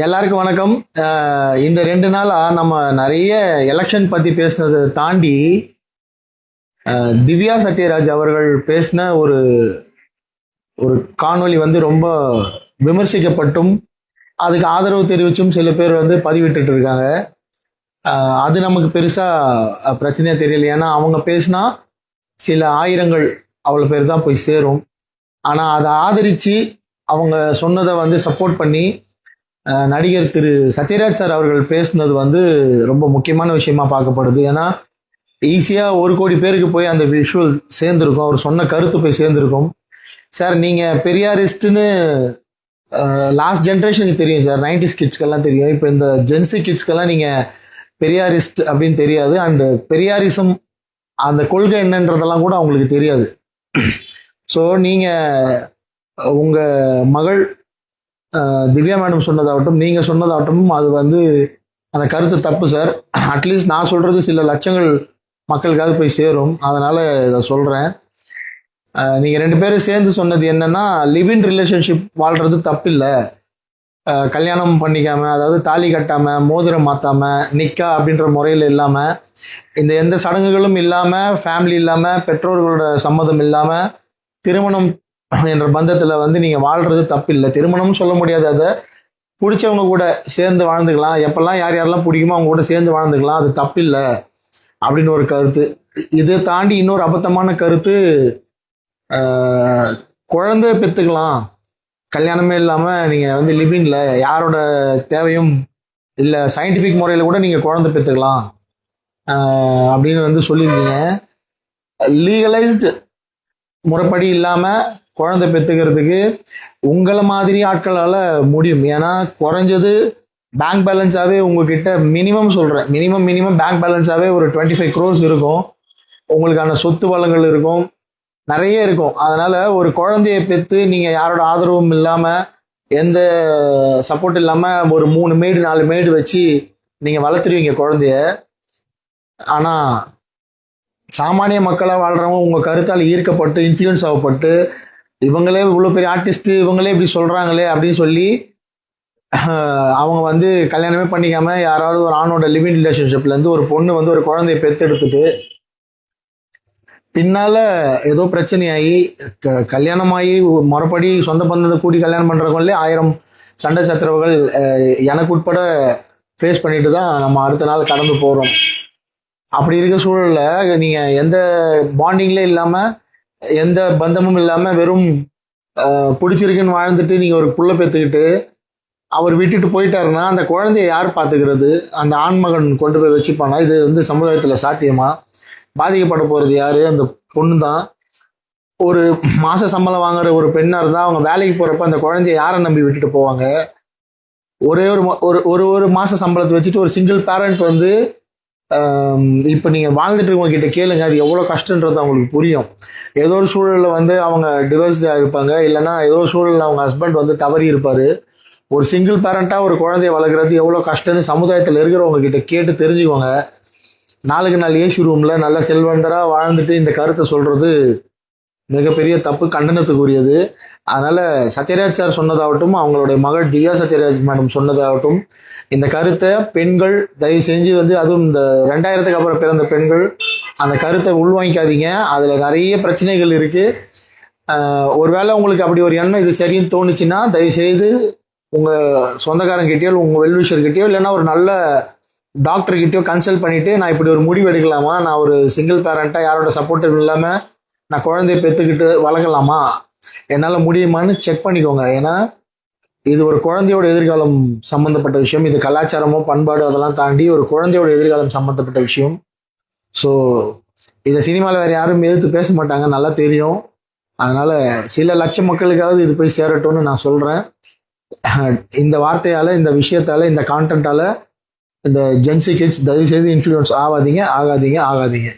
எல்லாருக்கும் வணக்கம். இந்த 2 நாளா நம்ம நிறைய எலெக்ஷன் பத்தி பேசுனதை தாண்டி திவ்யா சத்யராஜ் அவர்கள் பேசின ஒரு ஒரு காணொளி வந்து ரொம்ப விமர்சிக்கப்பட்டும் அதுக்கு ஆதரவு தெரிவிச்சும் சில பேர் வந்து பதிவிட்டுட்டு இருக்காங்க. அது நமக்கு பெருசா பிரச்சனையா தெரியல. ஏன்னா அவங்க பேசினா சில ஆயிரங்கள் அவ்வளோ பேர் தான் போய் சேரும். ஆனால் அதை ஆதரித்து அவங்க சொன்னதை வந்து சப்போர்ட் பண்ணி நடிகர் திரு சத்யராஜ் சார் அவர்கள் பேசுனது வந்து ரொம்ப முக்கியமான விஷயமா பார்க்கப்படுது. ஏன்னா ஈஸியாக 1 கோடி பேருக்கு போய் அந்த விஷுவல் சேர்ந்துருக்கும், அவர் சொன்ன கருத்து போய் சேர்ந்துருக்கும். சார் நீங்கள் பெரியாரிஸ்ட்னு லாஸ்ட் ஜென்ரேஷனுக்கு தெரியும் சார், 90s கிட்ஸ்க்கெல்லாம் தெரியும். இப்போ இந்த ஜென்சி கிட்ஸ்க்கெல்லாம் நீங்கள் பெரியாரிஸ்ட் அப்படின்னு தெரியாது. அண்டு பெரியாரிசம் அந்த கொள்கை என்னன்றதெல்லாம் கூட அவங்களுக்கு தெரியாது. ஸோ நீங்கள் உங்கள் மகள் திவ்யா மேடம் சொன்னதாகட்டும், நீங்கள் சொன்னதாகட்டும், அது வந்து அந்த கருத்து தப்பு சார். அட்லீஸ்ட் நான் சொல்கிறது சில லட்சங்கள் மக்களுக்காவது போய் சேரும். அதனால் இதை சொல்கிறேன். நீங்கள் 2 பேரும் சேர்ந்து சொன்னது என்னென்னா, லிவ் இன் ரிலேஷன்ஷிப் வாழ்கிறது தப்பு இல்லை, கல்யாணம் பண்ணிக்காமல், அதாவது தாலி கட்டாமல், மோதிரம் மாற்றாமல், நிக்கா அப்படின்ற முறையில் இல்லாமல், இந்த எந்த சடங்குகளும் இல்லாமல், ஃபேமிலி இல்லாமல், பெற்றோர்களோட சம்மதம் இல்லாமல் திருமணம் என்ற பந்தத்தில் வந்து நீங்கள் வாழ்கிறது தப்பு இல்லை. திருமணம்னு சொல்ல முடியாது, அதை பிடிச்சவங்க கூட சேர்ந்து வாழ்ந்துக்கலாம், எப்பெல்லாம் யார் யாரெல்லாம் பிடிக்குமோ அவங்க கூட சேர்ந்து வாழ்ந்துக்கலாம், அது தப்பு இல்லை அப்படின்னு ஒரு கருத்து. இதை தாண்டி இன்னொரு அபத்தமான கருத்து, குழந்தை பெற்றுக்கலாம், கல்யாணமே இல்லாமல் நீங்கள் வந்து லிவிங்கில் யாரோட தேவையும் இல்லை, சயின்டிஃபிக் முறையில் கூட நீங்கள் குழந்தை பெற்றுக்கலாம் அப்படின்னு வந்து சொல்லியிருக்கீங்க. லீகலைஸ்டு முறைப்படி இல்லாமல் குழந்தை பெற்றுக்கிறதுக்கு உங்களை மாதிரி ஆட்களால் முடியும். ஏன்னா குறைஞ்சது பேங்க் பேலன்ஸாகவே உங்ககிட்ட மினிமம் சொல்கிறேன், மினிமம் பேங்க் பேலன்ஸாகவே ஒரு 25 crores இருக்கும், உங்களுக்கான சொத்து வளங்கள் இருக்கும், நிறைய இருக்கும். அதனால் ஒரு குழந்தைய பெற்று நீங்கள் யாரோட ஆதரவும் இல்லாமல், எந்த சப்போர்ட் இல்லாமல் ஒரு 3 மேடு 4 மேடு வச்சு நீங்கள் வளர்த்துருவீங்க குழந்தைய. ஆனால் சாமானிய மக்களாக வாழ்கிறவங்க உங்கள் கருத்தால் ஈர்க்கப்பட்டு இன்ஃப்ளூயன்ஸ் ஆகப்பட்டு, இவங்களே இவ்வளோ பெரிய ஆர்டிஸ்ட்டு, இவங்களே இப்படி சொல்கிறாங்களே அப்படின்னு சொல்லி அவங்க வந்து கல்யாணமே பண்ணிக்காமல் யாராவது ஒரு ஆணோட லிவிங் ரிலேஷன்ஷிப்லேருந்து ஒரு பொண்ணு வந்து ஒரு குழந்தைய பெற்றெடுத்துட்டு பின்னால் ஏதோ பிரச்சனையாகி கல்யாணமாகி முறைப்படி சொந்த பந்தத்தை கூடி கல்யாணம் பண்ணுறவங்களே 1000 சண்டை சச்சரவுகள் எனக்கு உட்பட ஃபேஸ் பண்ணிட்டு தான் நம்ம அடுத்த நாள் கடந்து போகிறோம். அப்படி இருக்க சூழலில் நீங்கள் எந்த பாண்டிங்லேயும் இல்லாமல், எந்த பந்தமும் இல்லாமல், வெறும் பிடிச்சிருக்குன்னு வாழ்ந்துட்டு நீங்கள் ஒரு புள்ள பெற்றுக்கிட்டு அவர் விட்டுட்டு போயிட்டாருன்னா அந்த குழந்தைய யார் பார்த்துக்கிறது? அந்த ஆண்மகன் கொண்டு போய் வச்சுப்பானா? இது வந்து சமுதாயத்தில் சாத்தியமா? பாதிக்கப்பட போகிறது யார்? அந்த பொண்ணு தான். ஒரு மாத சம்பளம் வாங்குற ஒரு பெண்ணாக இருந்தால் அவங்க வேலைக்கு போகிறப்ப அந்த குழந்தைய யாரை நம்பி விட்டுட்டு போவாங்க? ஒரே ஒரு மாத சம்பளத்தை வச்சுட்டு ஒரு சிங்கிள் பேரண்ட் வந்து இப்போ நீங்கள் வாழ்ந்துட்டு இருக்கவங்க கிட்ட கேளுங்க, அது எவ்வளோ கஷ்டன்றது அவங்களுக்கு புரியும். ஏதோ ஒரு சூழலில் வந்து அவங்க டிவோர்ஸ்டாக இருப்பாங்க, இல்லைனா ஏதோ ஒரு சூழலில் அவங்க ஹஸ்பண்ட் வந்து தவறி இருப்பார். ஒரு சிங்கிள் பேரண்ட்டாக ஒரு குழந்தைய வளர்க்குறது எவ்வளோ கஷ்டம்னு சமுதாயத்தில் இருக்கிறவங்க கிட்ட கேட்டு தெரிஞ்சுக்கோங்க. நாளுக்கு நாள் ஏசி ரூமில் நல்ல செல்வந்தராக வாழ்ந்துட்டு இந்த கருத்தை சொல்கிறது மிகப்பெரிய தப்பு, கண்டனத்துக்குரியது. அதனால் சத்யராஜ் சார் சொன்னதாகட்டும், அவங்களுடைய மகள் திவ்யா சத்யராஜ் மேடம் சொன்னதாகட்டும், இந்த கருத்தை பெண்கள் தயவு செஞ்சு வந்து, அதுவும் இந்த 2000க்கு அப்புறம் பிறந்த பெண்கள் அந்த கருத்தை உள்வாங்கிக்காதீங்க. அதில் நிறைய பிரச்சனைகள் இருக்குது. ஒருவேளை உங்களுக்கு அப்படி ஒரு எண்ணம் இது சரின்னு தோணுச்சுன்னா தயவுசெய்து உங்கள் சொந்தக்காரங்கிட்டயோ உங்கள் வெல்விஷர்கிட்டயோ இல்லைன்னா ஒரு நல்ல டாக்டர்கிட்டயோ கன்சல்ட் பண்ணிவிட்டு, நான் இப்படி ஒரு முடிவு எடுக்கலாமா, நான் ஒரு சிங்கிள் பேரண்ட்டாக யாரோட சப்போர்ட் இல்லாமல் நான் குழந்தைய பெற்றுக்கிட்டு வளர்க்கலாமா, என்னால் முடியுமான்னு செக் பண்ணிக்கோங்க. ஏன்னா இது ஒரு குழந்தையோட எதிர்காலம் சம்மந்தப்பட்ட விஷயம். இது கலாச்சாரமோ பண்பாடு அதெல்லாம் தாண்டி ஒரு குழந்தையோட எதிர்காலம் சம்மந்தப்பட்ட விஷயம். ஸோ இதை சினிமாவில் வேறு யாரும் எதிர்த்து பேச மாட்டாங்க, நல்லா தெரியும். அதனால் சில லட்சம் மக்களுக்காவது இது போய் சேரட்டும்னு நான் சொல்கிறேன். இந்த வார்த்தையால், இந்த விஷயத்தால், இந்த கான்டென்ட்டால் இந்த ஜென்சி கிட்ஸ் தயவுசெய்து இன்ஃப்ளூயன்ஸ் ஆகாதீங்க.